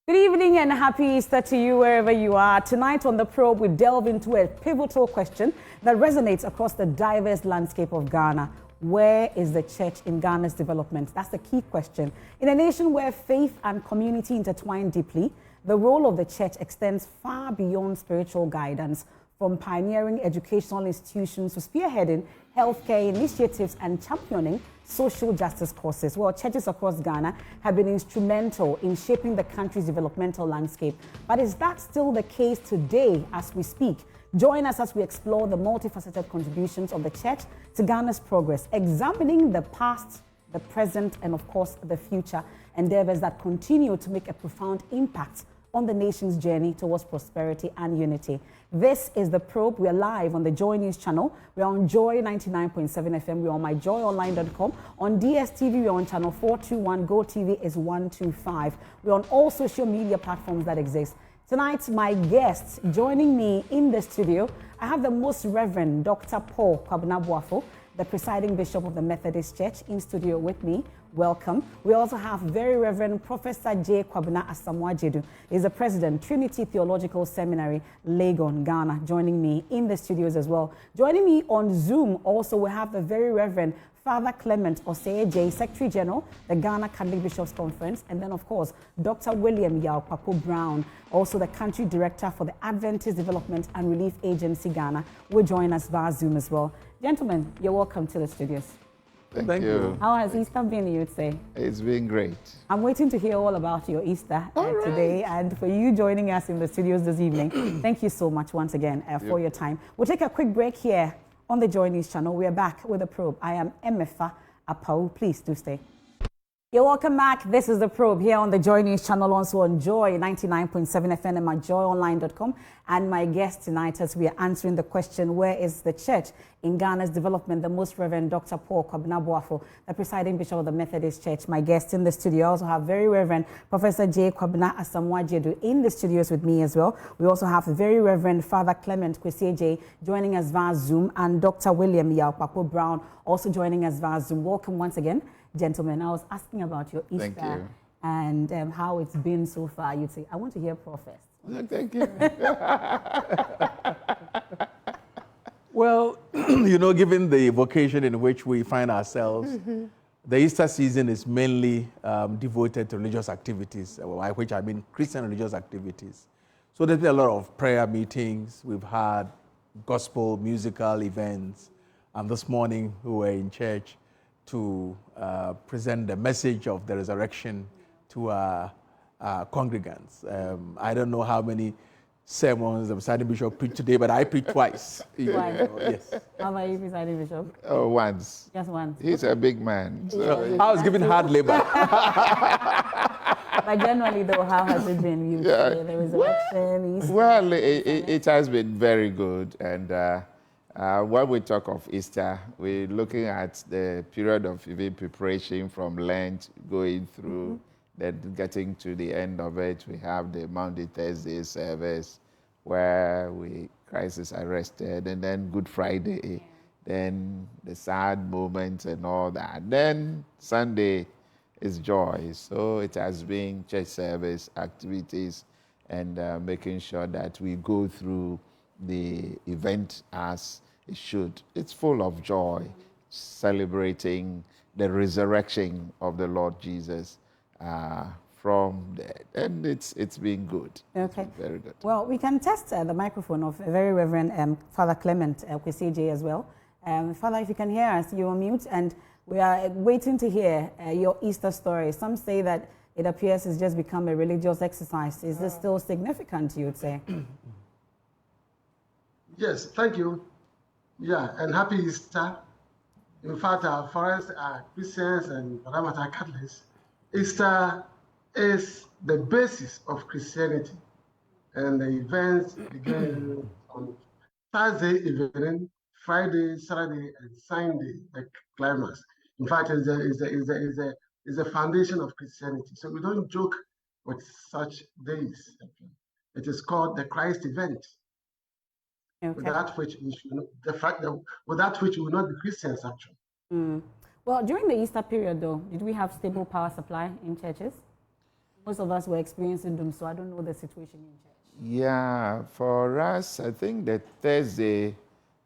Good evening and happy Easter to you wherever you are. Tonight on The Probe, we delve into a pivotal question that resonates across the diverse landscape of Ghana. Where is the church in Ghana's development? That's the key question. In a nation where faith and community intertwine deeply, the role of the church extends far beyond spiritual guidance, from pioneering educational institutions to spearheading healthcare initiatives and championing social justice causes. Well, churches across Ghana have been instrumental in shaping the country's developmental landscape. But is that still the case today as we speak? Join us as we explore the multifaceted contributions of the church to Ghana's progress, examining the past, the present, and of course, the future endeavors that continue to make a profound impact on the nation's journey towards prosperity and unity. This is The Probe. We're live on the JoyNews channel. We're on Joy 99.7 FM. We're on myjoyonline.com. On DSTV, we're on channel 421. GoTV is 125. We're on all social media platforms that exist. Tonight, my guests joining me in the studio, I have the Most Reverend Dr. Paul Kwabena, the presiding bishop of the Methodist Church, in studio with me. Welcome. We also have very Reverend Professor J. Kwabena Asamoah-Gyedu. He's the president, Trinity Theological Seminary, Legon, Ghana, joining me in the studios as well. Joining me on Zoom also, we have the very Reverend Father Clement Osei, Secretary General, the Ghana Catholic Bishops Conference, and then, of course, Dr. William Yaw-Papo Brown, also the Country Director for the Adventist Development and Relief Agency, Ghana, will join us via Zoom as well. Gentlemen, you're welcome to the studios. Thank you. How has Easter been, you'd say? It's been great. I'm waiting to hear all about your Easter today, and for you joining us in the studios this evening. Thank you so much once again for your time. We'll take a quick break here on the JoyNews channel. We are back with The Probe. I am Emefa Apawu. Please do stay. You're welcome back. This is The Probe here on the JoyNews channel, also on Joy 99.7 FM and myjoyonline.com. And my guest tonight, as we are answering the question, where is the church in Ghana's development, the Most Reverend Dr. Paul Kwabena, the presiding bishop of the Methodist Church, my guest in the studio. I also have very Reverend Professor J. Kwabena Asamoah-Gyedu in the studios with me as well. We also have very Reverend Father Clement Osei joining us via Zoom, and Dr. William Yaw-Papo Brown also joining us via Zoom. Welcome once again. Gentlemen, I was asking about your Easter and how it's been so far. You'd say, I want to hear Prof first. Thank you. Well, you know, given the vocation in which we find ourselves, the Easter season is mainly devoted to religious activities, by which I mean Christian religious activities. So there's been a lot of prayer meetings. We've had gospel, musical events. And this morning we were in church to present the message of the resurrection to our congregants. I don't know how many sermons the presiding bishop preached today, but I preached twice. Yes. How about you, presiding bishop? Oh, once. Just once. He's a big man. So I was given hard labor. But generally, though, how has it been? You say the resurrection, Easter? Well, it has been very good. And when we talk of Easter, we're looking at the period of even preparation from Lent, going through, then getting to the end of it. We have the Monday, Thursday service where Christ is arrested, and then Good Friday, then the sad moments and all that. Then Sunday is joy. So it has been church service activities and making sure that we go through the event as it should. It's full of joy, celebrating the resurrection of the Lord Jesus from dead. And it's been good. Okay. It's been very good. Well, we can test the microphone of very Reverend Father Clement Osei as well. Father, if you can hear us, you're on mute, and we are waiting to hear your Easter story. Some say that it appears it's just become a religious exercise. Is this still significant, you would say? Yes, thank you. Yeah, and happy Easter. In fact, our forests are Christians and Paramata Catholics. Easter is the basis of Christianity. And the events begin on Thursday evening, Friday, Saturday, and Sunday, the climax. In fact, it's the foundation of Christianity. So we don't joke with such days. It is called the Christ event. Okay. Without which we should not, without which we will not be Christians, actually. Well, during the Easter period, though, did we have stable power supply in churches? Most of us were experiencing them, so I don't know the situation in church. Yeah, for us, I think that Thursday,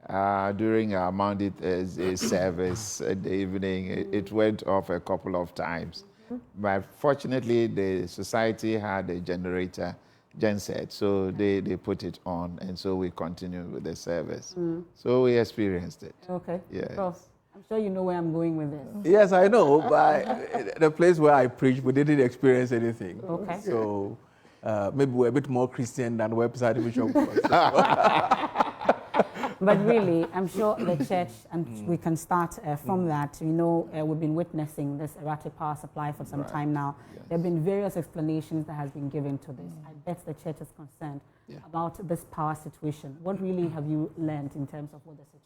during our Monday Thursday service in the evening, it went off a couple of times. But fortunately, the society had a generator, genset, so they put it on, and so we continued with the service. So we experienced it. Okay. Yes. Prof, I'm sure you know where I'm going with this. Yes, I know, but the place where I preach, we didn't experience anything. Okay. So maybe we're a bit more Christian than website Bishop. But really, I'm sure the church, and we can start from that. You know, we've been witnessing this erratic power supply for some time now. Yes. There have been various explanations that has been given to this. I bet the church is concerned about this power situation. What really have you learned in terms of what the situation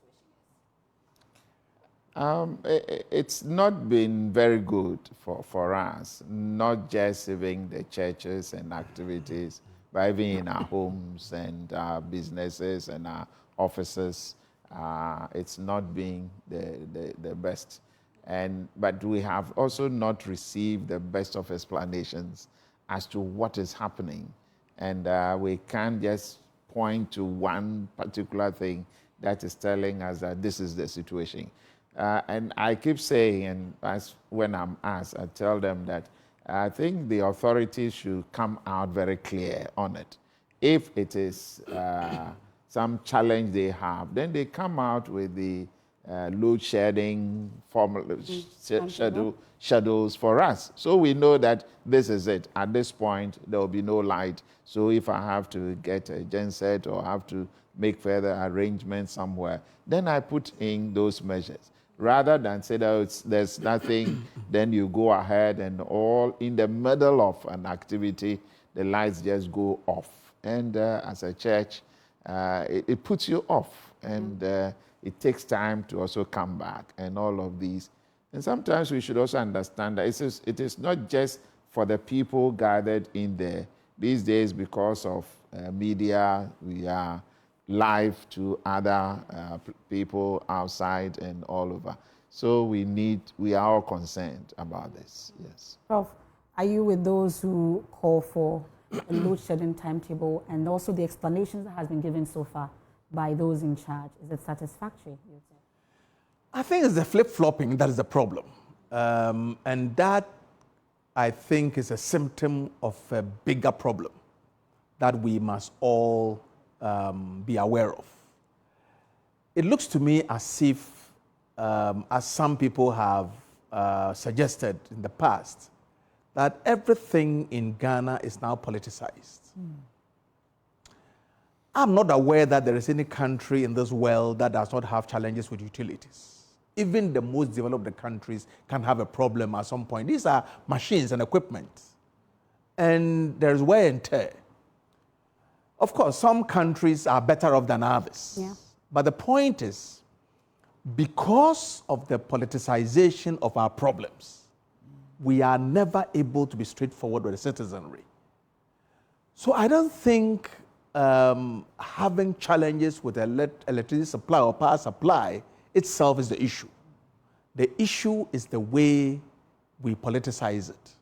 is? It's not been very good for us, not just even the churches and activities, but even in our homes and our businesses and our offices. It's not been the best. But we have also not received the best of explanations as to what is happening. And we can't just point to one particular thing that is telling us that this is the situation. And I keep saying, and when I'm asked, I tell them that I think the authorities should come out very clear on it. If it is some challenge they have, then they come out with the load shedding formula, schedules for us. So we know that this is it. At this point, there will be no light. So if I have to get a genset or have to make further arrangements somewhere, then I put in those measures. Rather than say that there's nothing, then you go ahead and all in the middle of an activity, the lights just go off. And as a church, it puts you off, and it takes time to also come back and all of these. And sometimes we should also understand that it is not just for the people gathered in there. These days, because of media, we are live to other people outside and all over. So we are all concerned about this, yes. Prof, are you with those who call for a load shedding timetable and also the explanations that has been given so far by those in charge? Is it satisfactory, you would say? I think it's the flip-flopping that is the problem. And that, I think, is a symptom of a bigger problem that we must all be aware of. It looks to me as if, as some people have suggested in the past, that everything in Ghana is now politicized. I'm not aware that there is any country in this world that does not have challenges with utilities. Even the most developed countries can have a problem at some point. These are machines and equipment, and there's wear and tear. Of course, some countries are better off than others. Yeah. But the point is, because of the politicization of our problems, we are never able to be straightforward with the citizenry. So I don't think having challenges with electricity supply or power supply itself is the issue. The issue is the way we politicize it.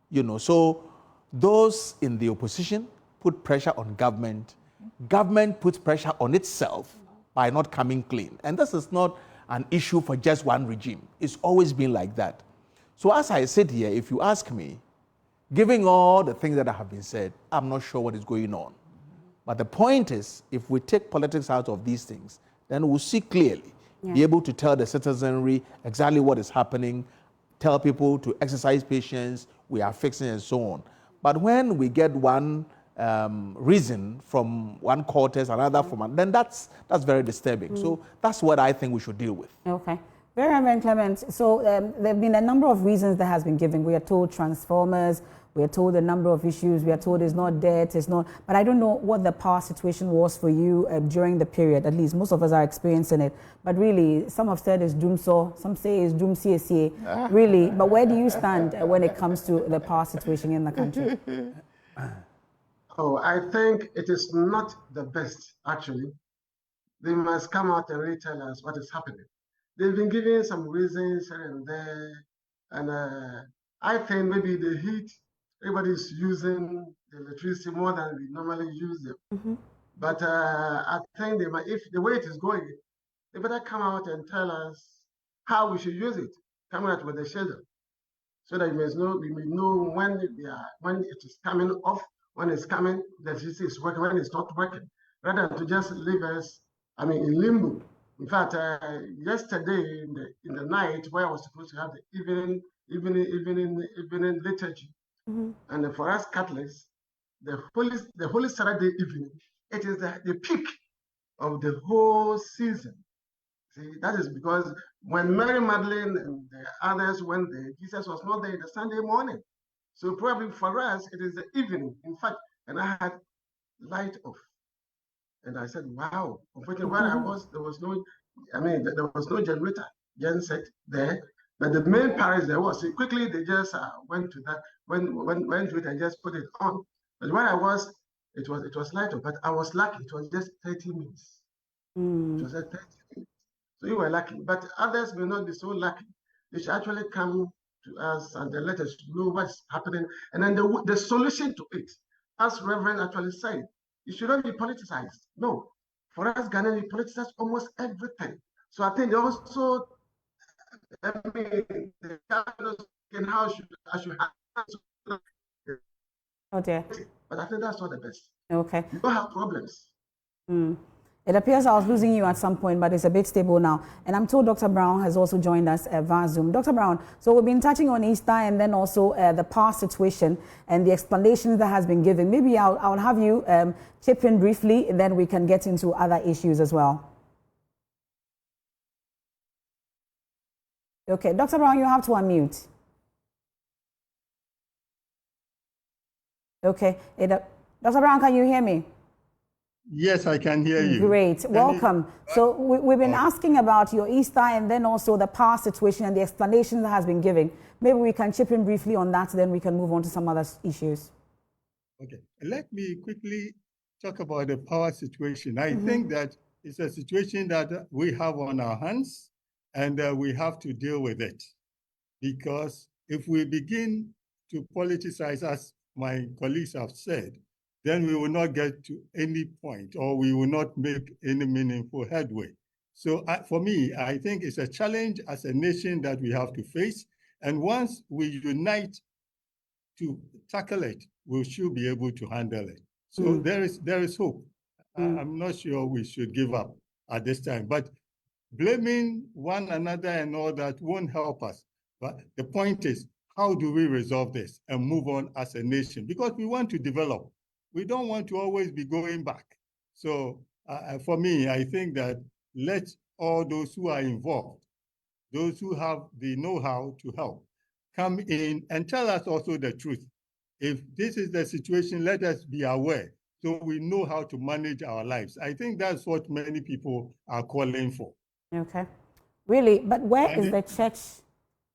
You know, so those in the opposition put pressure on government. Government puts pressure on itself by not coming clean. And this is not an issue for just one regime. It's always been like that. So as I sit here, if you ask me, given all the things that have been said, I'm not sure what is going on. But the point is, if we take politics out of these things, then we'll see clearly, be able to tell the citizenry exactly what is happening, tell people to exercise patience, we are fixing and so on. But when we get one reason from one quarters, another from another, then that's very disturbing. So that's what I think we should deal with. Okay. Very Reverend Clement, so there have been a number of reasons that has been given. We are told transformers, we are told a number of issues, we are told it's not debt, it's not, but I don't know what the power situation was for you during the period. At least most of us are experiencing it. But really, some have said it's doom so, some say it's doom CSA, really. But where do you stand when it comes to the power situation in the country? Oh, I think it is not the best, actually. They must come out and really tell us what is happening. They've been giving some reasons here and there, and I think maybe the heat everybody's using the electricity more than we normally use it. But I think they might, if the way it is going, they better come out and tell us how we should use it. Come out with a schedule so that we may know when it is coming off, when it's coming, the electricity is working, when it's not working, rather than to just leave us, in limbo. In fact, yesterday in the night, where I was supposed to have the evening liturgy, and for us Catholics, the Holy Saturday evening, it is the peak of the whole season. See, that is because when Mary Magdalene and the others went there, Jesus was not there the Sunday morning. So probably for us, it is the evening. In fact, and I had light off. And I said, wow. Unfortunately, where I was, there was no generator genset there. But the main parish there was. So quickly, they just went to that, went to it and just put it on. But where I was, it was light off. But I was lucky. It was just 30 minutes. It was just 30 minutes. So you were lucky. But others may not be so lucky. They should actually come to us and then let us know what's happening. And then the solution to it, as Reverend actually said, it shouldn't be politicized. No. For us, Ghana, we politicize almost everything. So I think they also, the how I should have. Oh dear. But I think that's not the best. Okay. You don't have problems. It appears I was losing you at some point, but it's a bit stable now. And I'm told Dr. Brown has also joined us via Zoom. Dr. Brown, so we've been touching on Easter and then also the past situation and the explanations that has been given. Maybe I'll have you chip in briefly, and then we can get into other issues as well. Okay, Dr. Brown, you have to unmute. Okay, Dr. Brown, can you hear me? Yes, I can hear you. Great. Welcome. So we've been asking about your Easter and then also the past situation and the explanation that has been given. Maybe we can chip in briefly on that, then we can move on to some other issues. Okay. Let me quickly talk about the power situation. I think that it's a situation that we have on our hands, and we have to deal with it. Because if we begin to politicize, as my colleagues have said, then we will not get to any point, or we will not make any meaningful headway. So for me, I think it's a challenge as a nation that we have to face. And once we unite to tackle it, we should be able to handle it. So there is hope. I'm not sure we should give up at this time. But blaming one another and all that won't help us. But the point is, how do we resolve this and move on as a nation? Because we want to develop. We don't want to always be going back. So for me, I think that let all those who are involved, those who have the know-how to help, come in and tell us also the truth. If this is the situation, let us be aware so we know how to manage our lives. I think that's what many people are calling for. Okay. Really, but where is the church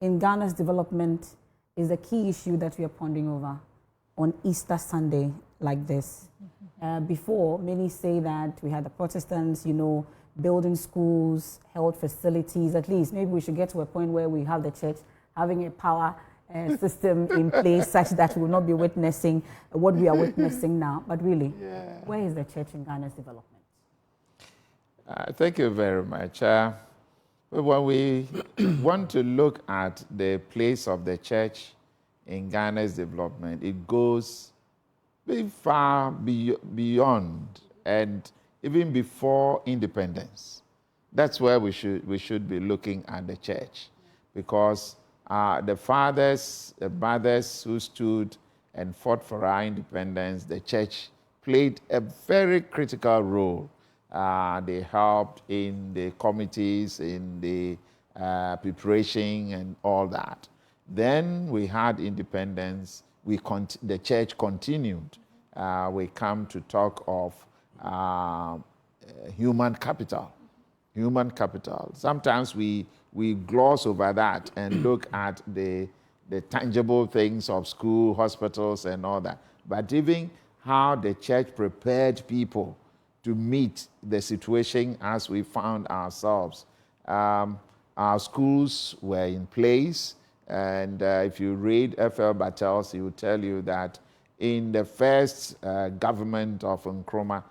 in Ghana's development is the key issue that we are pondering over on Easter Sunday like this. Before, many say that we had the Protestants, building schools, health facilities. At least maybe we should get to a point where we have the church having a power system in place such that we will not be witnessing what we are witnessing now. But really, where is the church in Ghana's development? Thank you very much. When we want to look at the place of the church in Ghana's development, it goes very far beyond and even before independence. That's where we should be looking at the church, because the fathers, the mothers who stood and fought for our independence, the church played a very critical role. They helped in the committees, in the preparation and all that. Then we had independence. The church continued. We come to talk of human capital. Human capital. Sometimes we gloss over that and look at the tangible things of school, hospitals, and all that. But even how the church prepared people to meet the situation as we found ourselves. Our schools were in place. And if you read F.L. Battels, he will tell you that in the first government of Nkrumah,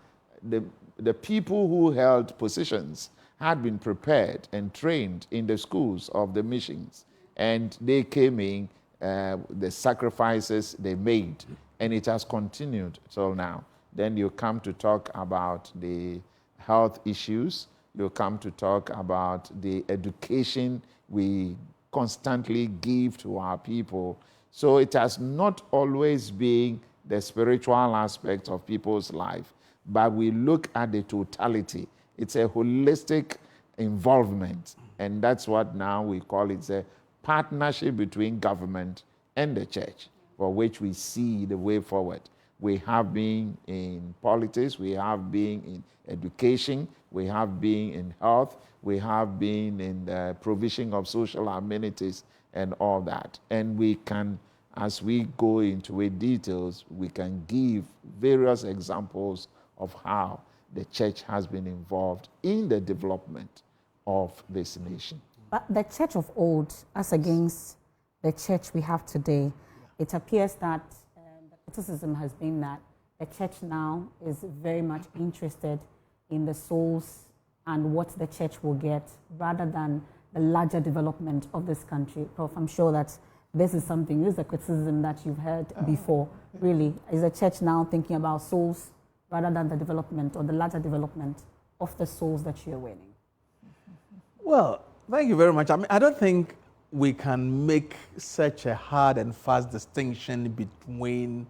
the people who held positions had been prepared and trained in the schools of the missions. And they came in, the sacrifices they made, and it has continued till now. Then you come to talk about the health issues. You come to talk about the education we constantly give to our people. So it has not always been the spiritual aspect of people's life, but we look at the totality. It's a holistic involvement, and that's what now we call it a partnership between government and the church, for which we see the way forward. We have been in politics, we have been in education, we have been in health, we have been in the provision of social amenities and all that. And we can, as we go into the details, we can give various examples of how the church has been involved in the development of this nation. But the church of old, as against the church we have today, it appears that the criticism has been that the church now is very much interested in the souls and what the church will get rather than the larger development of this country. Prof, I'm sure that this is a criticism that you've heard before. Really, is the church now thinking about souls rather than the development or the larger development of the souls that you're winning? Well, thank you very much. I mean, I don't think we can make such a hard and fast distinction between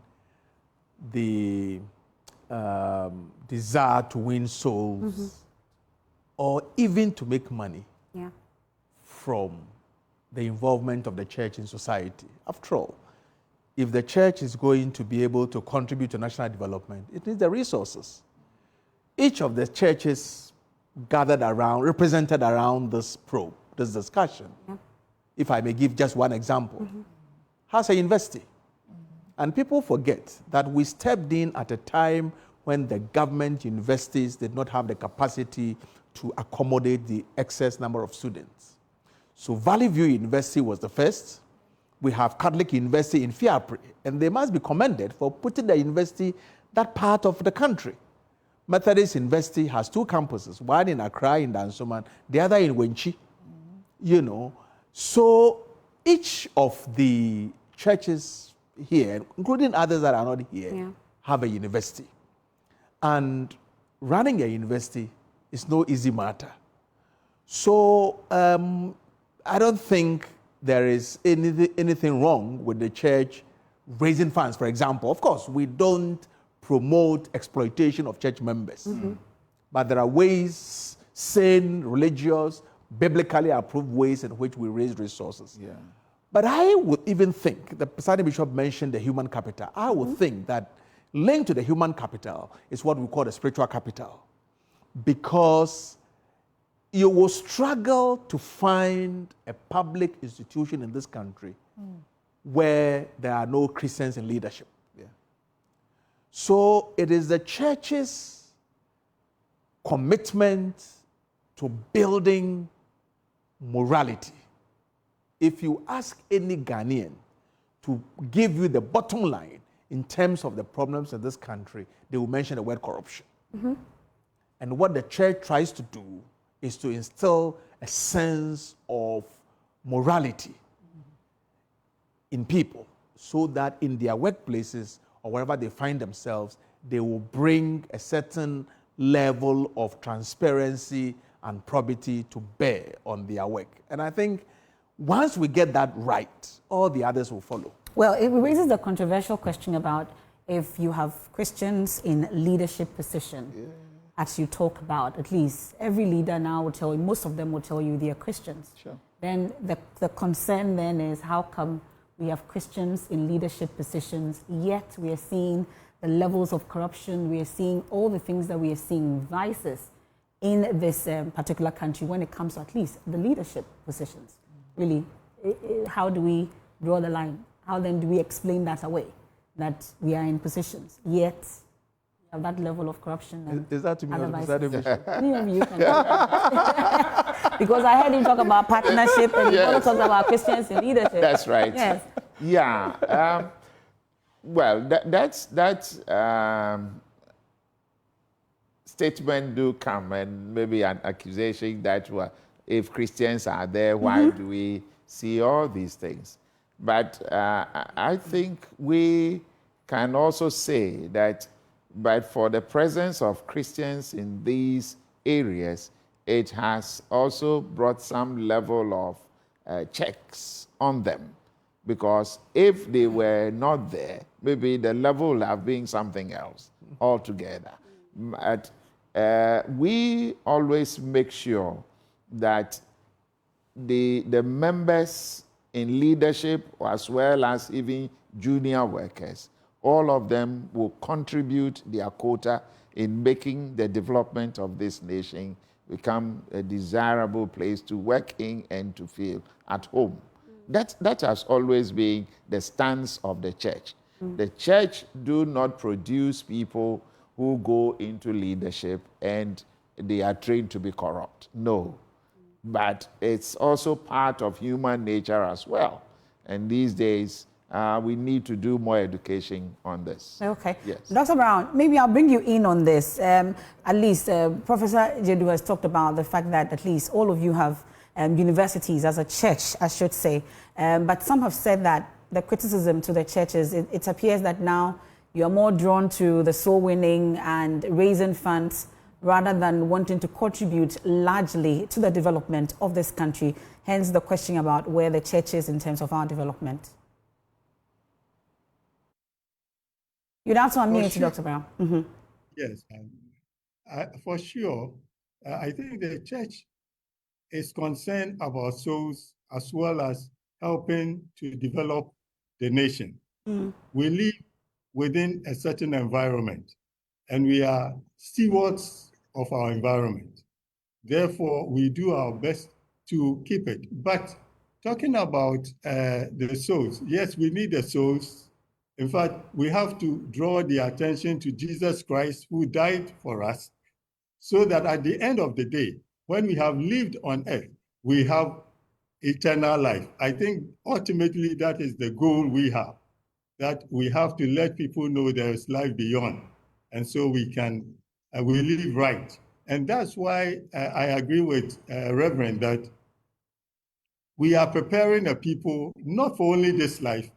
the desire to win souls or even to make money from the involvement of the church in society. After all, if the church is going to be able to contribute to national development, it needs the resources. Each of the churches gathered around, represented around this probe, this discussion, if I may give just one example, has a university. And people forget that we stepped in at a time when the government universities did not have the capacity to accommodate the excess number of students. So Valley View University was the first. We have Catholic University in Fiapre, and they must be commended for putting the university that part of the country. Methodist University has 2 campuses, one in Accra in Dansoman, the other in Wenchi. You know, so each of the churches here, including others that are not here, have a university. And running a university is no easy matter. So I don't think there is anything wrong with the church raising funds, for example. Of course, we don't promote exploitation of church members. But there are ways, sane, religious, biblically approved ways in which we raise resources. But I would even think, the presiding bishop mentioned the human capital. I would think that linked to the human capital is what we call the spiritual capital. Because you will struggle to find a public institution in this country where there are no Christians in leadership. So it is the church's commitment to building morality. If you ask any Ghanaian to give you the bottom line in terms of the problems in this country, they will mention the word corruption. And what the church tries to do is to instill a sense of morality in people so that in their workplaces or wherever they find themselves, they will bring a certain level of transparency and probity to bear on their work. And I think once we get that right, all the others will follow. Well, it raises the controversial question about if you have Christians in leadership position, as you talk about, at least every leader now will tell you, most of them will tell you they are Christians. Then the concern then is how come we have Christians in leadership positions, yet we are seeing the levels of corruption, we are seeing all the things that we are seeing, vices in this particular country when it comes to at least the leadership positions. Really, how do we draw the line? How then do we explain that away, that we are in positions, yet Of that level of corruption. And Is that to me? Or is that a vision? Any of you can. Because I heard him talk about partnership and he also talks about Christians in leadership. That's right. Yes. Yeah. Well, that's statement do come, and maybe an accusation that, well, if Christians are there, why do we see all these things? But I think we can also say that, but for the presence of Christians in these areas, it has also brought some level of checks on them. Because if they were not there, maybe the level would have been something else altogether. But we always make sure that the members in leadership, as well as even junior workers, all of them will contribute their quota in making the development of this nation become a desirable place to work in and to feel at home. That has always been the stance of the church. The church do not produce people who go into leadership and they are trained to be corrupt. No. But it's also part of human nature as well. And these days, we need to do more education on this. Okay. Yes. Dr. Brown, maybe I'll bring you in on this. At least Professor Jedu has talked about the fact that at least all of you have universities as a church, I should say. But some have said that the criticism to the churches, it appears that now you are more drawn to the soul winning and raising funds rather than wanting to contribute largely to the development of this country. Hence the question about where the church is in terms of our development. You'd have to unmute, sure. Dr. Brown. Mm-hmm. Yes, for sure. I think the church is concerned about souls as well as helping to develop the nation. We live within a certain environment and we are stewards of our environment. Therefore, we do our best to keep it. But talking about the souls, yes, we need the souls. In fact, we have to draw the attention to Jesus Christ who died for us so that at the end of the day, when we have lived on earth, we have eternal life. I think ultimately that is the goal we have, that we have to let people know there is life beyond. And so we can, we live right. And that's why I agree with Reverend that we are preparing a people not for only this life,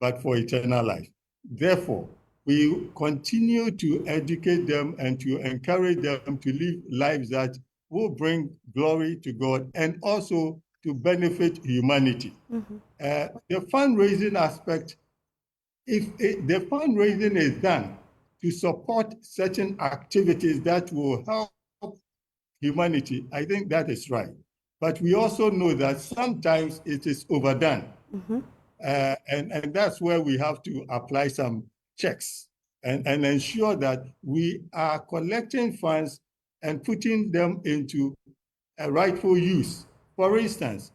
but for eternal life. Therefore, we continue to educate them and to encourage them to live lives that will bring glory to God and also to benefit humanity. The fundraising aspect, if the fundraising is done to support certain activities that will help humanity, I think that is right. But we also know that sometimes it is overdone. And that's where we have to apply some checks and ensure that we are collecting funds and putting them into a rightful use. For instance,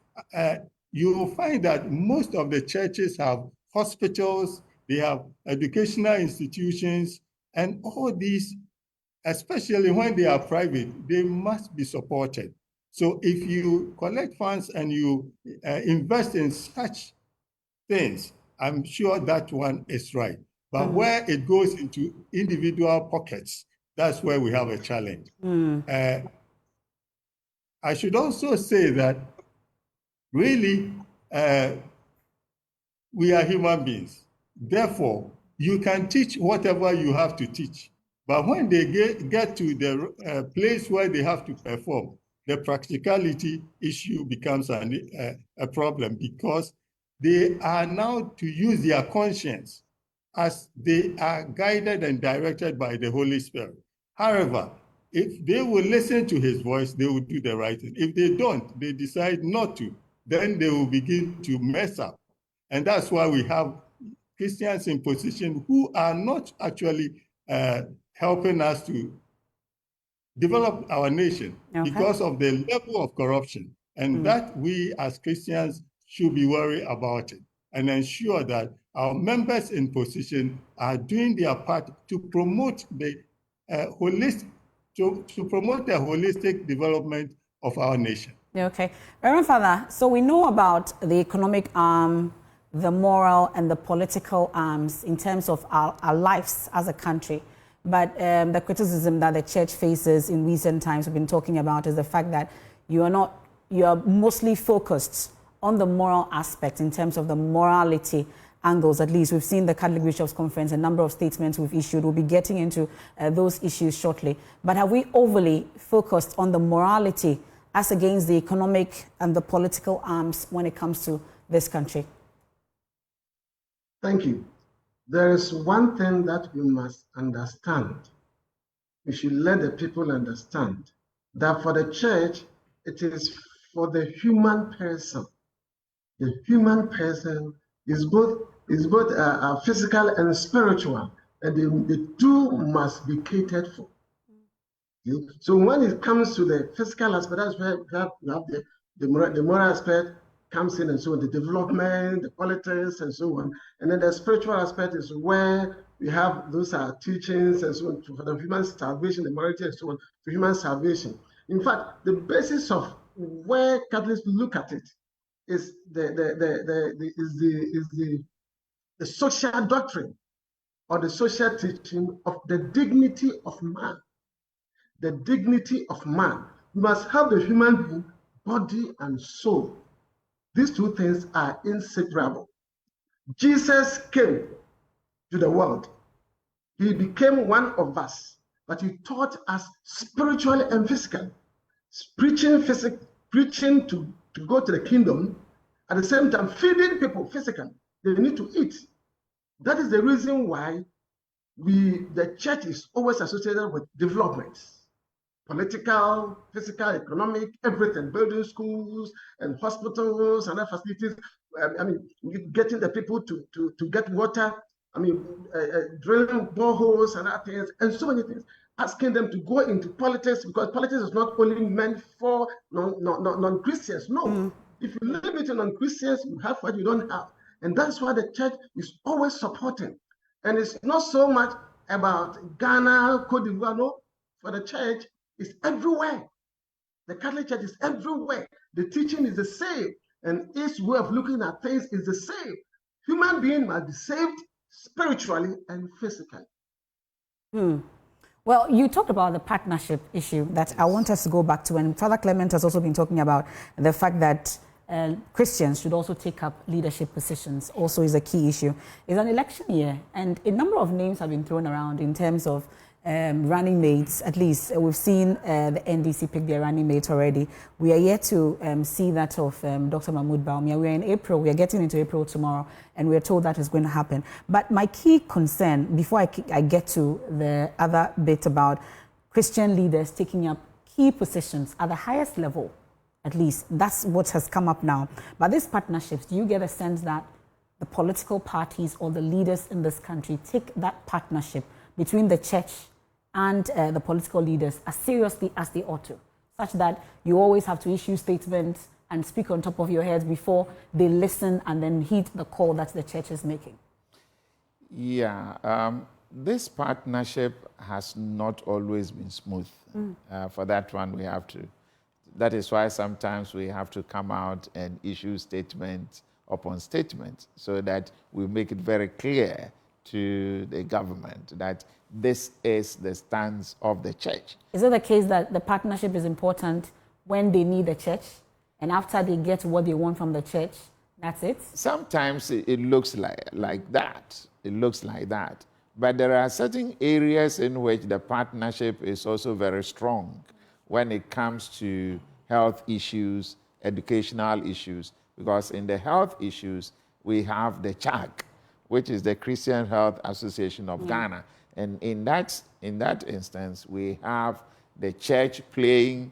you will find that most of the churches have hospitals, they have educational institutions, and all these, especially when they are private, they must be supported. So if you collect funds and you invest in such things, I'm sure that one is right. But where it goes into individual pockets, that's where we have a challenge. I should also say that really we are human beings. Therefore, you can teach whatever you have to teach. But when they get to the place where they have to perform, the practicality issue becomes a problem because they are now to use their conscience as they are guided and directed by the Holy Spirit. However, if they will listen to his voice, they will do the right thing. If they don't, they decide not to, then they will begin to mess up. And that's why we have Christians in position who are not actually helping us to develop our nation because of the level of corruption. And that we as Christians should be worried about it and ensure that our members in position are doing their part to promote the to promote the holistic development of our nation. Okay. Reverend Father, so we know about the economic arm, the moral and the political arms in terms of our lives as a country. But the criticism that the church faces in recent times, we've been talking about, is the fact that you are mostly focused on the moral aspect in terms of the morality angles. At least we've seen the Catholic Bishops' Conference, a number of statements we've issued. We'll be getting into those issues shortly. But have we overly focused on the morality as against the economic and the political arms when it comes to this country? Thank you. There is one thing that we must understand. We should let the people understand that for the church, it is for the human person. The human person is both physical and spiritual, and the two must be catered for. Okay? So when it comes to the physical aspect, that's where you have the moral aspect comes in, and so on, the development, the politics, and so on. And then the spiritual aspect is where we have those teachings and so on for the human salvation, the morality, and so on, for human salvation. In fact, the basis of where Catholics look at it is the social doctrine or the social teaching of the dignity of man. The dignity of man. We must have the human being, body and soul. These two things are inseparable. Jesus came to the world. He became one of us, but he taught us spiritually and physically. Preaching to go to the kingdom, at the same time feeding people physically. They need to eat. That is the reason why the church is always associated with developments. Political, physical, economic, everything, building schools and hospitals and other facilities. Getting the people to get water. Drilling boreholes and other things, and so many things. Asking them to go into politics, because politics is not only meant for non-Christians. No. If you leave it to non-Christians, you have what you don't have. And that's why the church is always supporting. And it's not so much about Ghana, Cote d'Ivoire, no. For the church, it's everywhere. The Catholic Church is everywhere. The teaching is the same, and its way of looking at things is the same. Human beings must be saved spiritually and physically. Well, you talked about the partnership issue that I want us to go back to, and Father Clement has also been talking about the fact that Christians should also take up leadership positions, also is a key issue. It's an election year, and a number of names have been thrown around in terms of running mates. At least we've seen the NDC pick their running mate already. We are yet to see that of Dr. Mahmoud Bawumia. We're in April. We are getting into April tomorrow, and we're told that is going to happen. But my key concern, before I get to the other bit about Christian leaders taking up key positions at the highest level, at least that's what has come up now. But these partnerships, do you get a sense that the political parties or the leaders in this country take that partnership between the church and the political leaders as seriously as they ought to, such that you always have to issue statements and speak on top of your heads before they listen and then heed the call that the church is making? Yeah, this partnership has not always been smooth. For that one, we have to. That is why sometimes we have to come out and issue statement upon statement so that we make it very clear to the government that this is the stance of the church. Is it the case that the partnership is important when they need the church, and after they get what they want from the church, that's it? Sometimes it looks like that. It looks like that. But there are certain areas in which the partnership is also very strong when it comes to health issues, educational issues, because in the health issues, we have the CHAG, which is the Christian Health Association of Ghana. And in that instance, we have the church playing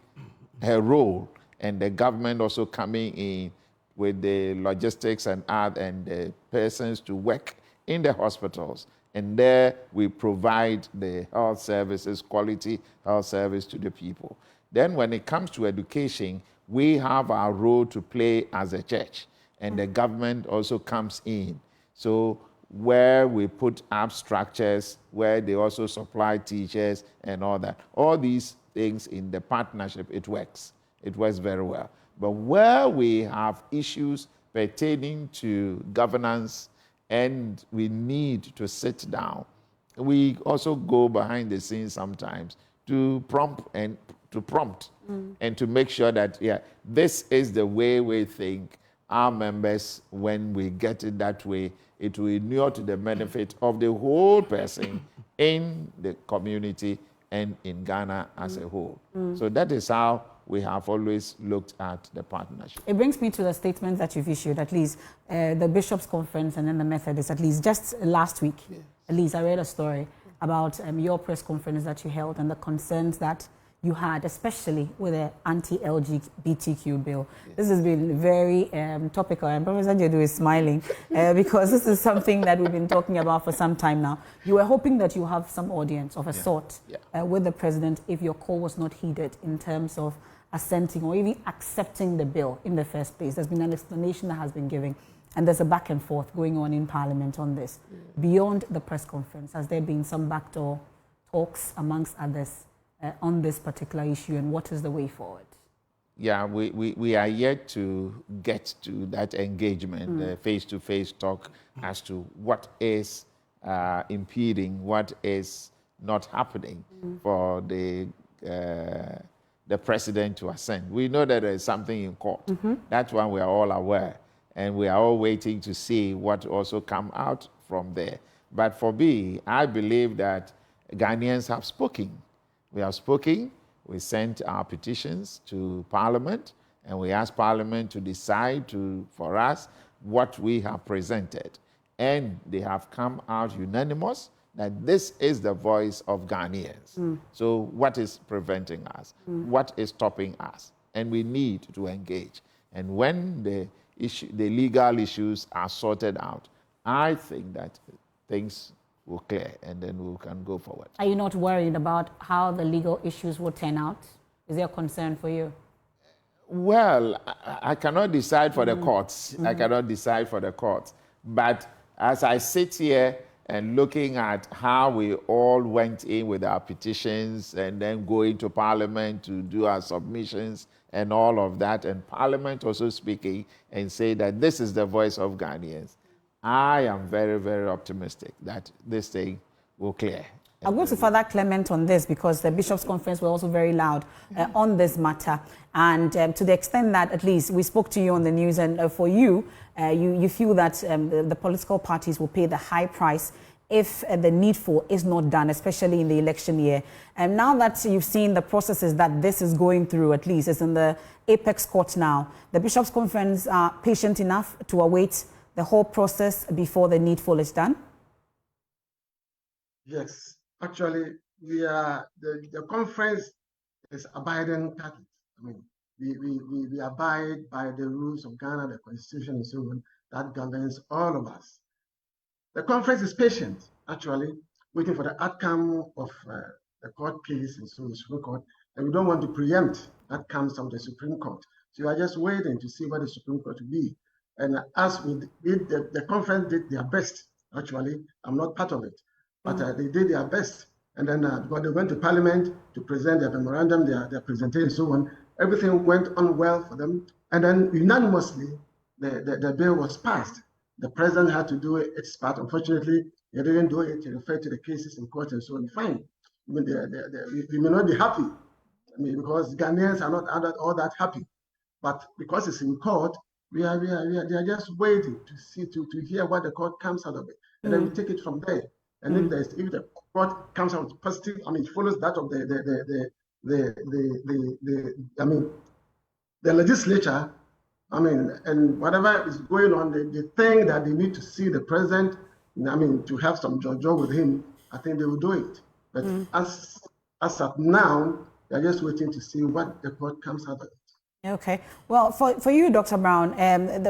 a role and the government also coming in with the logistics and the persons to work in the hospitals. And there we provide the health services, quality health service to the people. Then when it comes to education, we have our role to play as a church, and the government also comes in. So where we put up structures, where they also supply teachers and all that. All these things in the partnership, it works. It works very well. But where we have issues pertaining to governance and we need to sit down, we also go behind the scenes sometimes to prompt and to make sure that, yeah, this is the way we think. Our members, when we get it that way, it will inure to the benefit of the whole person in the community and in Ghana as a whole. So that is how we have always looked at the partnership. It brings me to the statements that you've issued, at least the Bishops' Conference and then the Methodists, at least just last week. Yes. At least I read a story about your press conference that you held and the concerns that you had, especially with the anti-LGBTQ bill. Yes. This has been very topical, and Professor Jedu is smiling because this is something that we've been talking about for some time now. You were hoping that you have some audience of a sort with the president if your call was not heeded in terms of assenting or even accepting the bill in the first place. There's been an explanation that has been given, and there's a back and forth going on in Parliament on this. Beyond the press conference, has there been some backdoor talks amongst others on this particular issue, and what is the way forward? Yeah, we are yet to get to that engagement, the face-to-face talk as to what is impeding, what is not happening for the president to assent. We know that there is something in court. That's one we are all aware, and we are all waiting to see what also come out from there. But for me, I believe that Ghanaians have spoken. We have spoken, we sent our petitions to Parliament, and we asked Parliament to decide for us what we have presented. And they have come out unanimous that this is the voice of Ghanaians. So what is preventing us? What is stopping us? And we need to engage. And when the legal issues are sorted out, I think that things will clear, and then we can go forward. Are you not worried about how the legal issues will turn out? Is there a concern for you? Well, I cannot decide for the courts. I cannot decide for the courts. But as I sit here and looking at how we all went in with our petitions and then going to Parliament to do our submissions and all of that, and Parliament also speaking and say that this is the voice of Ghanaians, I am very, very optimistic that this thing will clear. I'll go to Father Clement on this because the Bishops' Conference were also very loud on this matter. And to the extent that at least we spoke to you on the news, and for you, you feel that the political parties will pay the high price if the needful is not done, especially in the election year. And now that you've seen the processes that this is going through, at least it's in the apex court now, the Bishops' Conference are patient enough to await the whole process before the needful is done? Yes, actually, we are the conference is abiding Catholics. I mean, we abide by the rules of Ghana, the Constitution, and so on that governs all of us. The conference is patient, actually, waiting for the outcome of the court case and so the Supreme Court, and we don't want to preempt that comes from the Supreme Court. So we are just waiting to see what the Supreme Court will be. And as the conference did their best, actually, I'm not part of it, but they did their best. And then when they went to Parliament to present their memorandum, their presentation, and so on, everything went on well for them. And then unanimously, the bill was passed. The president had to do its part. Unfortunately, he didn't do it. He referred to the cases in court and so on. Fine. I mean, we may not be happy, I mean, because Ghanaians are not all that happy. But because it's in court, they are just waiting to see to hear what the court comes out of it, and then we take it from there. And if the court comes out positive, I mean, follows that of the legislature, I mean, and whatever is going on, they think that they need to see the president, I mean, to have some jojo with him. I think they will do it. But as of now, they're just waiting to see what the court comes out of it. Okay. Well, for you, Dr. Brown,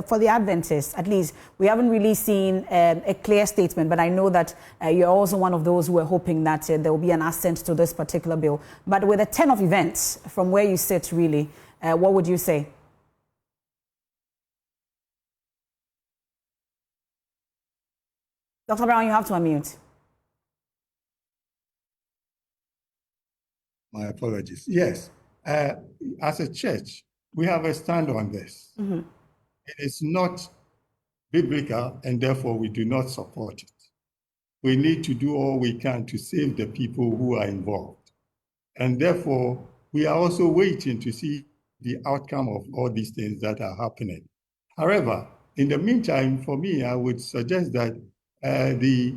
for the Adventists, at least, we haven't really seen a clear statement, but I know that you're also one of those who are hoping that there will be an assent to this particular bill. But with a 10 of events, from where you sit, really, what would you say? Dr. Brown, you have to unmute. My apologies. Yes, as a church, we have a stand on this. It is not biblical, and therefore we do not support it. We need to do all we can to save the people who are involved. And therefore, we are also waiting to see the outcome of all these things that are happening. However, in the meantime, for me, I would suggest that the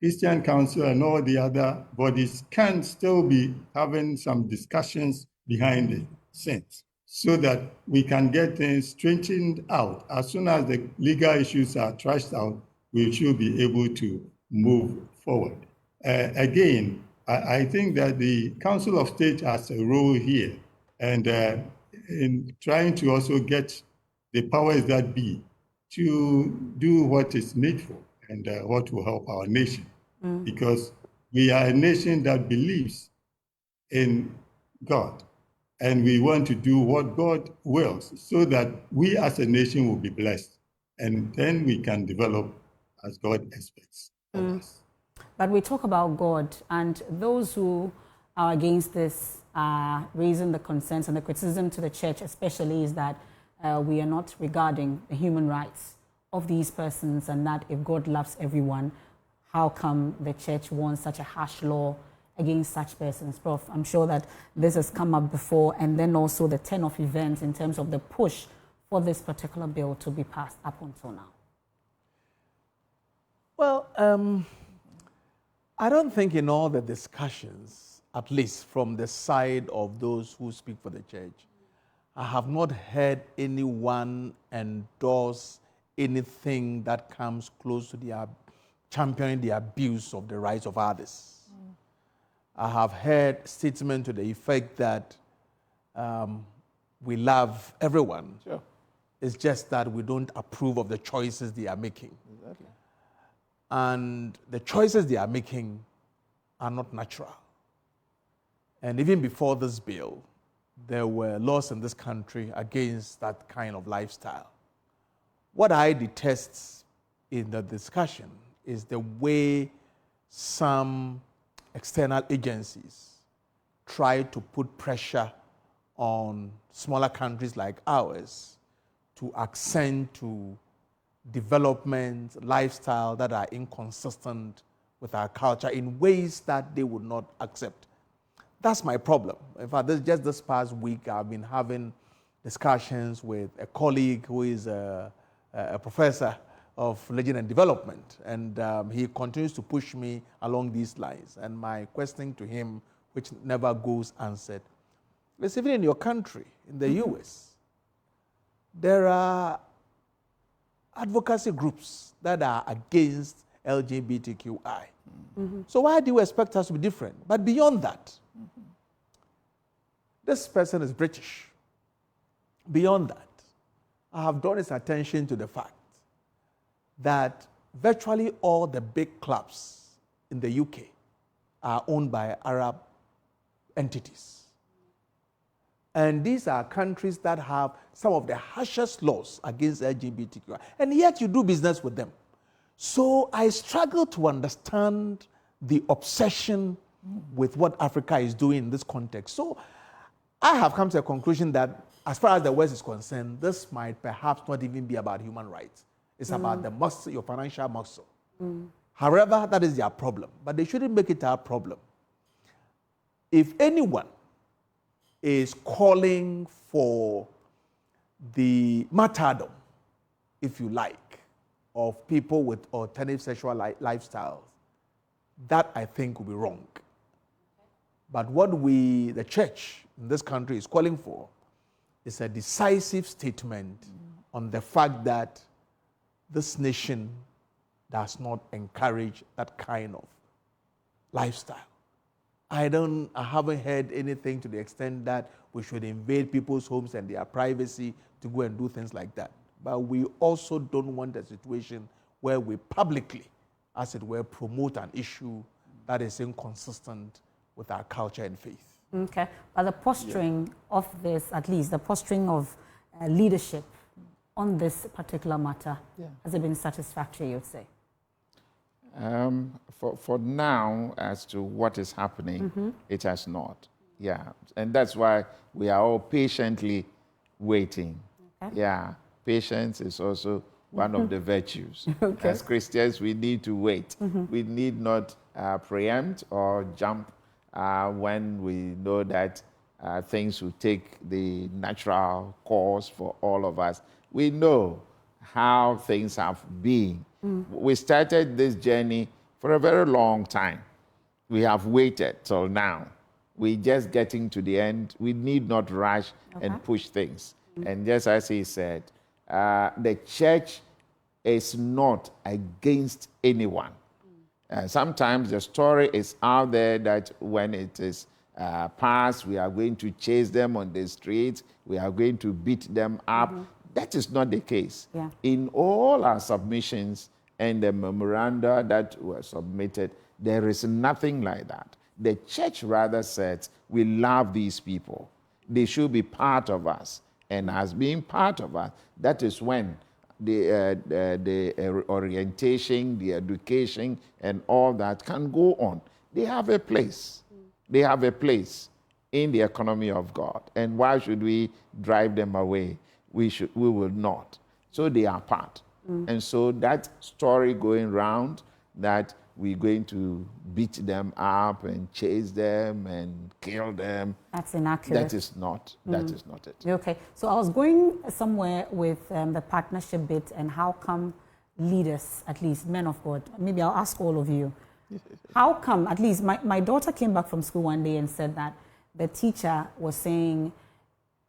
Christian Council and all the other bodies can still be having some discussions behind the scenes so that we can get things straightened out. As soon as the legal issues are trashed out, we should be able to move forward. Again, I think that the Council of State has a role here, and in trying to also get the powers that be to do what is needful and what will help our nation. Because we are a nation that believes in God, and we want to do what God wills so that we as a nation will be blessed, and then we can develop as God expects of us. But we talk about God, and those who are against this are raising the concerns and the criticism to the church especially is that we are not regarding the human rights of these persons, and that if God loves everyone, how come the church wants such a harsh law against such persons? Prof, I'm sure that this has come up before, and then also the turn of events in terms of the push for this particular bill to be passed up until now. Well, I don't think in all the discussions, at least from the side of those who speak for the church, I have not heard anyone endorse anything that comes close to their championing the abuse of the rights of others. I have heard statements to the effect that we love everyone. Sure. It's just that we don't approve of the choices they are making. Exactly. And the choices they are making are not natural. And even before this bill, there were laws in this country against that kind of lifestyle. What I detest in the discussion is the way some external agencies try to put pressure on smaller countries like ours to accent to development, lifestyle that are inconsistent with our culture in ways that they would not accept. That's my problem. In fact, just this past week, I've been having discussions with a colleague who is a professor of religion and development, and he continues to push me along these lines. And my question to him, which never goes answered, is even in your country, in the US, there are advocacy groups that are against LGBTQI. So why do you expect us to be different? But beyond that, this person is British. Beyond that, I have drawn his attention to the fact that virtually all the big clubs in the UK are owned by Arab entities. And these are countries that have some of the harshest laws against LGBTQI, and yet you do business with them. So I struggle to understand the obsession with what Africa is doing in this context. So I have come to a conclusion that as far as the West is concerned, this might perhaps not even be about human rights. It's about the muscle, your financial muscle. However, that is their problem, but they shouldn't make it our problem. If anyone is calling for the martyrdom, if you like, of people with alternative sexual lifestyles, that I think will be wrong. But what the church in this country is calling for is a decisive statement on the fact that this nation does not encourage that kind of lifestyle. I haven't heard anything to the extent that we should invade people's homes and their privacy to go and do things like that. But we also don't want a situation where we publicly, as it were, promote an issue that is inconsistent with our culture and faith. Okay, but the posturing of this, at least the posturing of leadership on this particular matter, has it been satisfactory, you'd say? For now, as to what is happening, it has not. Yeah, and that's why we are all patiently waiting. Okay. Yeah, patience is also one of the virtues. Okay. As Christians, we need to wait. We need not preempt or jump when we know that things will take the natural course for all of us. We know how things have been. We started this journey for a very long time. We have waited till now. We're just getting to the end. We need not rush and push things. And just as he said, the church is not against anyone. Sometimes the story is out there that when it is passed, we are going to chase them on the streets, we are going to beat them up. That is not the case. Yeah. In all our submissions and the memoranda that were submitted, there is nothing like that. The church rather said, we love these people. They should be part of us. And as being part of us, that is when the orientation, the education, and all that can go on. They have a place. They have a place in the economy of God. And why should we drive them away? We will not. So they are part. And so that story going round that we're going to beat them up and chase them and kill them. That's inaccurate. That is not it. Okay, so I was going somewhere with the partnership bit and how come leaders, at least men of God, maybe I'll ask all of you, how come, at least my daughter came back from school one day and said that the teacher was saying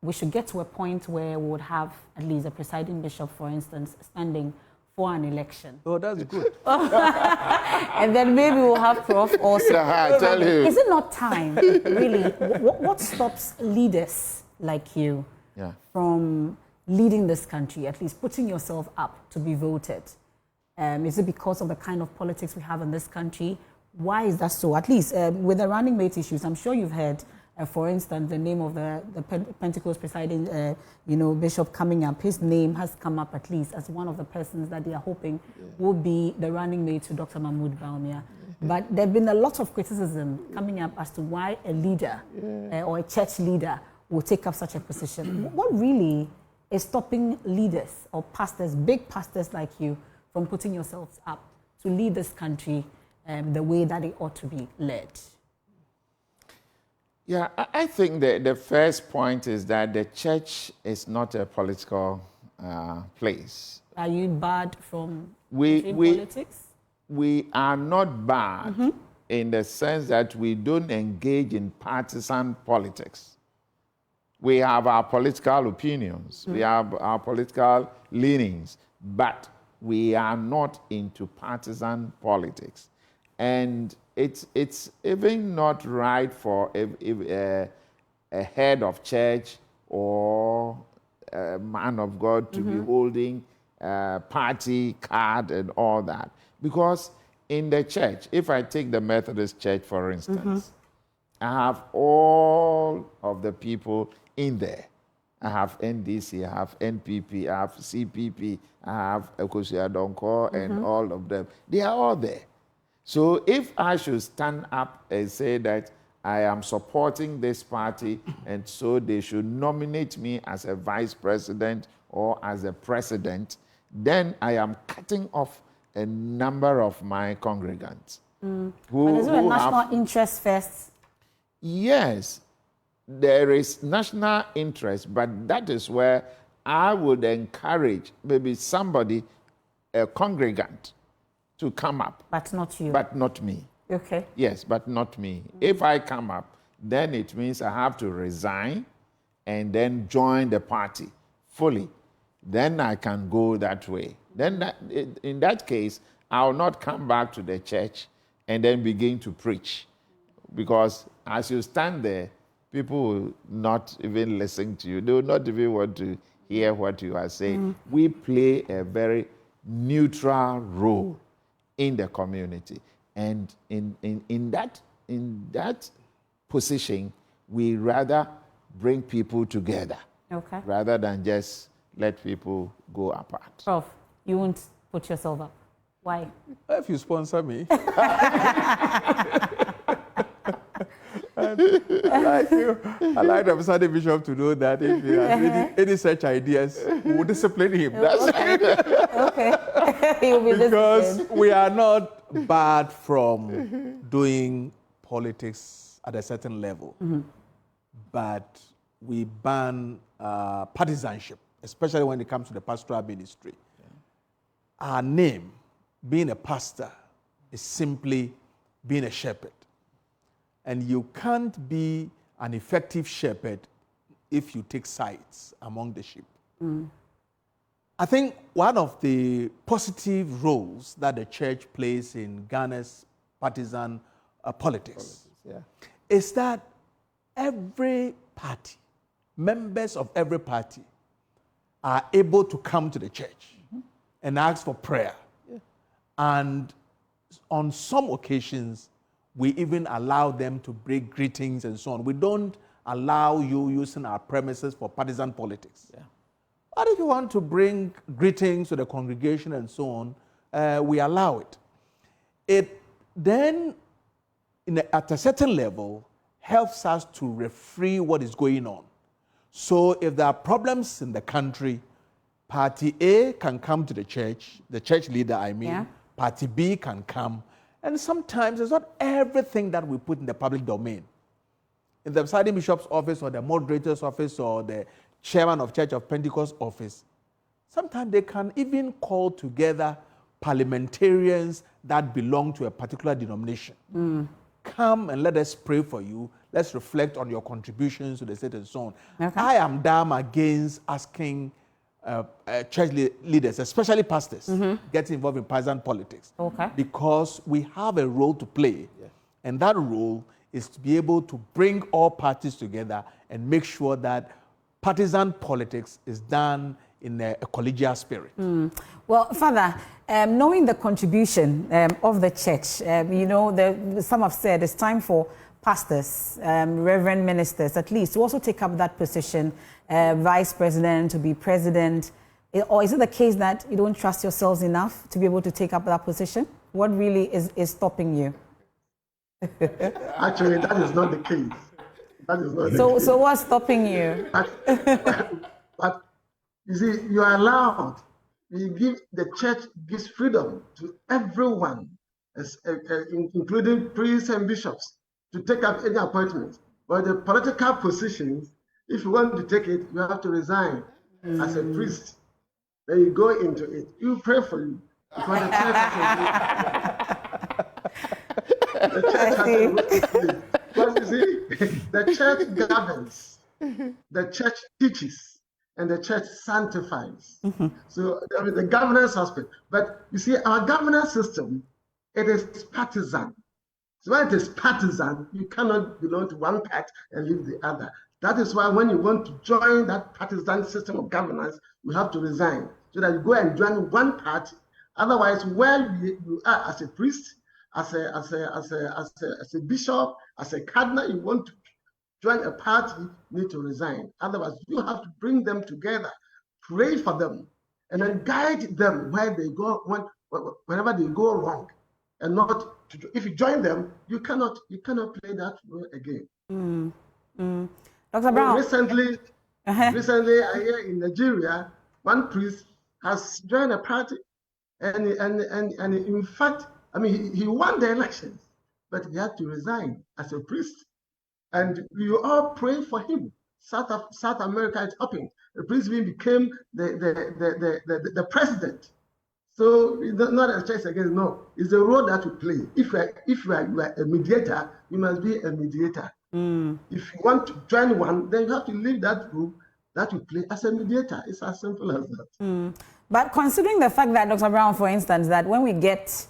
we should get to a point where we would have at least a presiding bishop, for instance, standing for an election. Oh, that's good. And then maybe we'll have Prof also. I tell you. Is it not time, really? What stops leaders like you from leading this country, at least putting yourself up to be voted? Is it because of the kind of politics we have in this country? Why is that so? At least with the running mate issues, I'm sure you've heard, for instance, the name of the Pentecost presiding, bishop coming up. His name has come up at least as one of the persons that they are hoping will be the running mate to Dr. Mahmoud Bawumia. But there have been a lot of criticism coming up as to why a leader or a church leader will take up such a position. What really is stopping leaders or pastors, big pastors like you, from putting yourselves up to lead this country the way that it ought to be led? Yeah, I think the first point is that the church is not a political place. Are you barred from politics? We are not barred in the sense that we don't engage in partisan politics. We have our political opinions, we have our political leanings, but we are not into partisan politics. And it's even not right for a head of church or a man of God to be holding a party card and all that. Because in the church, if I take the Methodist Church, for instance, I have all of the people in there. I have NDC, I have NPP, I have CPP, I have Ekosia Donko, and all of them. They are all there. So if I should stand up and say that I am supporting this party and so they should nominate me as a vice president or as a president, then I am cutting off a number of my congregants. But is it a national interest first? Yes, there is national interest, but that is where I would encourage maybe somebody, a congregant, to come up. But not you. But not me. Okay. Yes, but not me. If I come up, then it means I have to resign and then join the party fully. Then I can go that way. Then in that case, I'll not come back to the church and then begin to preach. Because as you stand there, people will not even listen to you. They will not even want to hear what you are saying. We play a very neutral role in the community. And in that position, we rather bring people together rather than just let people go apart. Prof, you won't put yourself up? Why? If you sponsor me. I like the Sunday Bishop to know that if he has any such ideas, we will discipline him. That's Okay. He'll be because disciplined. we are not barred from doing politics at a certain level, but we ban partisanship, especially when it comes to the pastoral ministry. Our name, being a pastor, is simply being a shepherd. And you can't be an effective shepherd if you take sides among the sheep. I think one of the positive roles that the church plays in Ghana's partisan politics is that every party, members of every party, are able to come to the church and ask for prayer. And on some occasions, we even allow them to bring greetings and so on. We don't allow you using our premises for partisan politics. But if you want to bring greetings to the congregation and so on, we allow it. It then, at a certain level, helps us to referee what is going on. So if there are problems in the country, Party A can come to the church leader, I mean, Party B can come. And sometimes it's not everything that we put in the public domain. In the presiding bishop's office or the moderator's office or the chairman of Church of Pentecost office, sometimes they can even call together parliamentarians that belong to a particular denomination. Come and let us pray for you. Let's reflect on your contributions to the state and so on. Okay. I am damn against asking church leaders, especially pastors, get involved in partisan politics. Because we have a role to play. And that role is to be able to bring all parties together and make sure that partisan politics is done in a collegial spirit. Well, Father, knowing the contribution of the church, you know, some have said it's time for pastors, reverend ministers, at least, to also take up that position, vice president, to be president. Or is it the case that you don't trust yourselves enough to be able to take up that position? What really is stopping you? Actually, that is not the case. That is not the case. So what's stopping you? But you see, you are allowed. The church gives freedom to everyone, including priests and bishops, to take up any appointment. But the political positions, if you want to take it, you have to resign as a priest. Then you go into it. You pray for you. Because the church has a role to play. Because you see, the church governs, the church teaches, and the church sanctifies. So there is the governance aspect. But you see, our governance system, it is partisan. So when it is partisan, you cannot belong to one party and leave the other. That is why when you want to join that partisan system of governance, you have to resign so that you go and join one party. Otherwise, where you are as a priest, as a bishop, as a cardinal, you want to join a party, you need to resign. Otherwise, you have to bring them together, pray for them, and then guide them where they go, whenever they go wrong, and not. If you join them, you cannot play that role again. Dr. Brown. Recently, I hear in Nigeria, one priest has joined a party, and in fact, I mean, he won the elections, but he had to resign as a priest. And we all pray for him. South America is happening. The priest became the president. So it's not a choice against, no. It's the role that you play. If you are a mediator, you must be a mediator. If you want to join one, then you have to leave that group that you play as a mediator. It's as simple as that. But considering the fact that, Dr. Brown, for instance, that when we get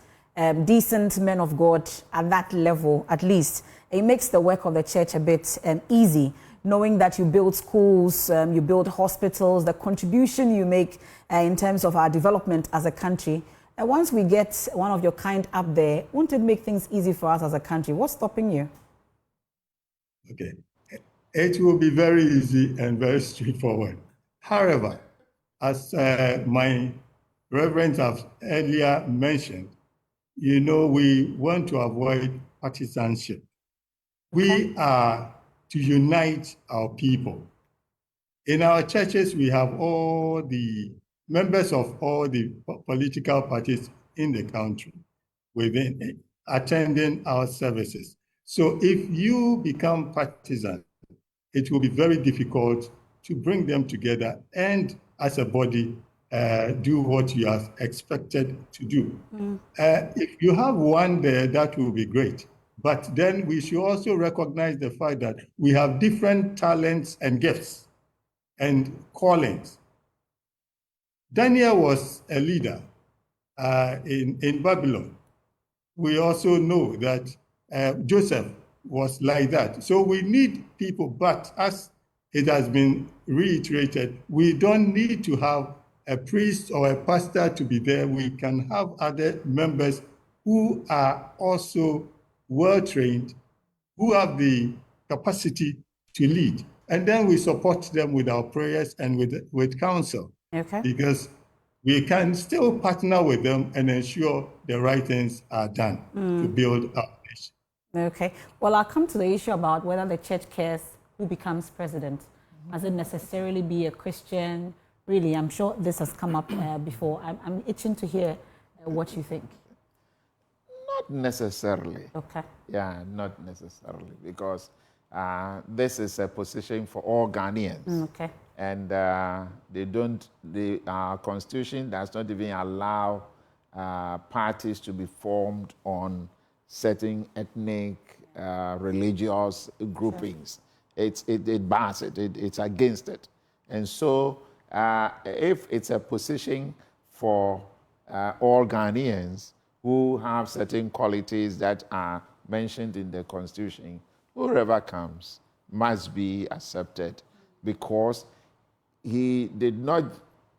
decent men of God at that level, at least, it makes the work of the church a bit easy, knowing that you build schools, you build hospitals, the contribution you make in terms of our development as a country. Once we get one of your kind up there, won't it make things easy for us as a country? What's stopping you? Okay. It will be very easy and very straightforward. However, as my reverends have earlier mentioned, you know, we want to avoid partisanship. We are to unite our people. In our churches, we have all the members of all the political parties in the country within attending our services. So if you become partisan, it will be very difficult to bring them together and as a body do what you are expected to do. If you have one there, that will be great. But then we should also recognize the fact that we have different talents and gifts and callings. Daniel was a leader in Babylon. We also know that Joseph was like that. So we need people, but as it has been reiterated, we don't need to have a priest or a pastor to be there. We can have other members who are also well-trained, who have the capacity to lead. And then we support them with our prayers and with counsel. Okay. Because we can still partner with them and ensure the right things are done to build our nation. Okay. Well, I'll come to the issue about whether the church cares who becomes president. Must it necessarily be a Christian? Really, I'm sure this has come up before. I'm itching to hear what you think. Not necessarily. Okay. Yeah, not necessarily, because this is a position for all Ghanaians. Okay. And the constitution does not even allow parties to be formed on certain ethnic, religious groupings. It bans it. It's against it. And so if it's a position for all Ghanaians who have certain qualities that are mentioned in the constitution, whoever comes must be accepted, because he did not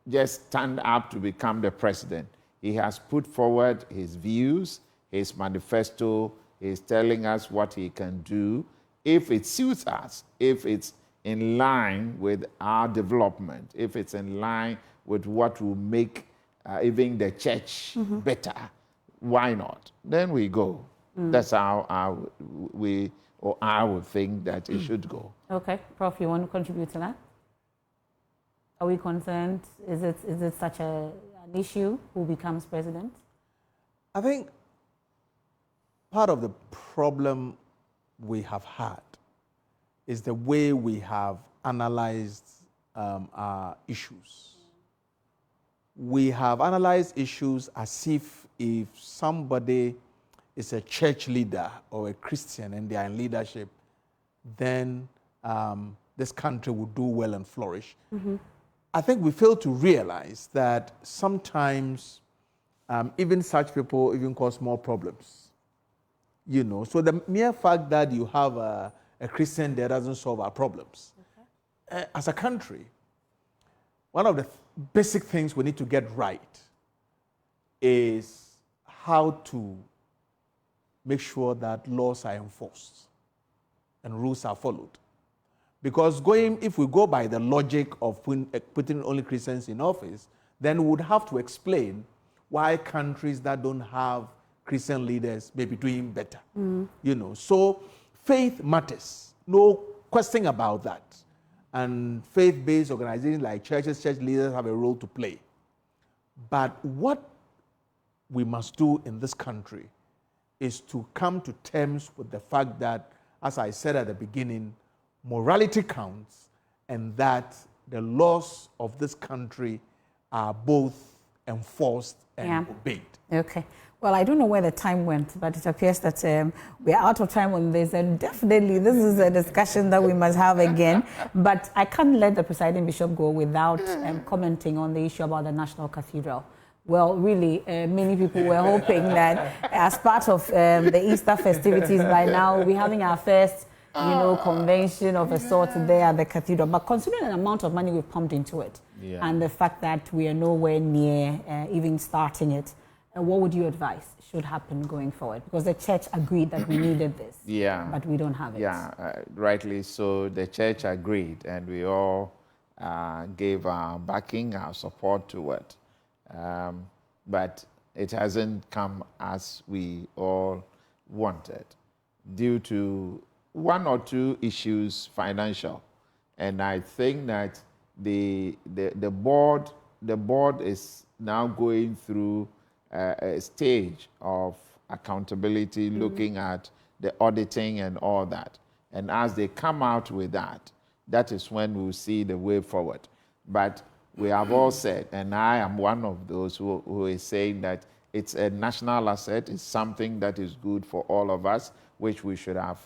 just stand up to become the president. He has put forward his views, his manifesto. He's telling us what he can do if it suits us, if it's in line with our development, if it's in line with what will make even the church better. Why not? Then we go. That's how I would think that it should go. Okay. Prof, you want to contribute to that? Are we concerned? Is it such an issue who becomes president? I think part of the problem we have had is the way we have analyzed our issues. We have analyzed issues as if somebody is a church leader or a Christian and they are in leadership, then this country will do well and flourish. I think we fail to realize that sometimes even such people even cause more problems. You know, so the mere fact that you have a Christian there doesn't solve our problems. Okay. As a country, one of the basic things we need to get right is how to make sure that laws are enforced and rules are followed. Because if we go by the logic of putting only Christians in office, then we would have to explain why countries that don't have Christian leaders may be doing better. You know, so faith matters, no question about that. And faith-based organizations like churches, church leaders have a role to play. But what we must do in this country is to come to terms with the fact that, as I said at the beginning, morality counts, and that the laws of this country are both enforced and obeyed. Okay. Well, I don't know where the time went, but it appears that we're out of time on this, and definitely this is a discussion that we must have again. But I can't let the presiding bishop go without commenting on the issue about the National Cathedral. Well, really, many people were hoping that as part of the Easter festivities by now, we'll be having our first convention of a sort there at the cathedral. But considering the amount of money we've pumped into it and the fact that we are nowhere near even starting it, what would you advise should happen going forward? Because the church agreed that we needed this, but we don't have it. Yeah, rightly so. The church agreed, and we all gave our backing, our support to it. but it hasn't come as we all wanted due to one or two issues financial. And I think that the board is now going through a stage of accountability, looking at the auditing and all that. And as they come out with that, that is when we'll see the way forward. But we have all said, and I am one of those who is saying that it's a national asset, it's something that is good for all of us, which we should have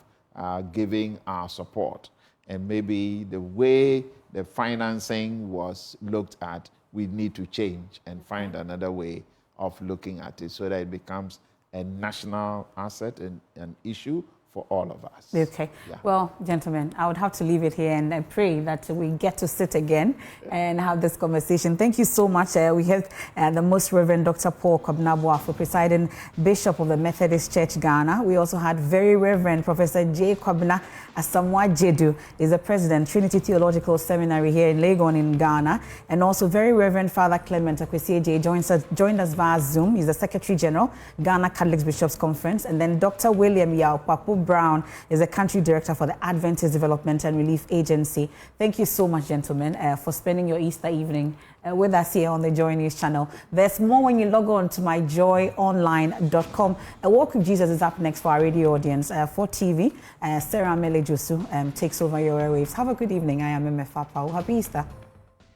given our support. And maybe the way the financing was looked at, we need to change and find another way of looking at it so that it becomes a national asset and an issue for all of us. Okay. Yeah. Well, gentlemen, I would have to leave it here, and I pray that we get to sit again and have this conversation. Thank you so much. We have the Most Reverend Dr. Paul Kwabena for presiding Bishop of the Methodist Church, Ghana. We also had Very Reverend Professor J. Kwabena Asamoah Jedu, is the president, Trinity Theological Seminary here in Legon in Ghana. And also Very Reverend Father Clement Akwesieje joined us via Zoom. He's the Secretary General, Ghana Catholic Bishops Conference. And then Dr. William Yao Papu Brown is the Country Director for the Adventist Development and Relief Agency. Thank you so much, gentlemen, for spending your Easter evening with us here on the Joy News channel. There's more when you log on to myjoyonline.com. A Walk with Jesus is up next for our radio audience. For TV, Sarah Mele Josu takes over your airwaves. Have a good evening. I am Emefa Apawu. Happy Easter.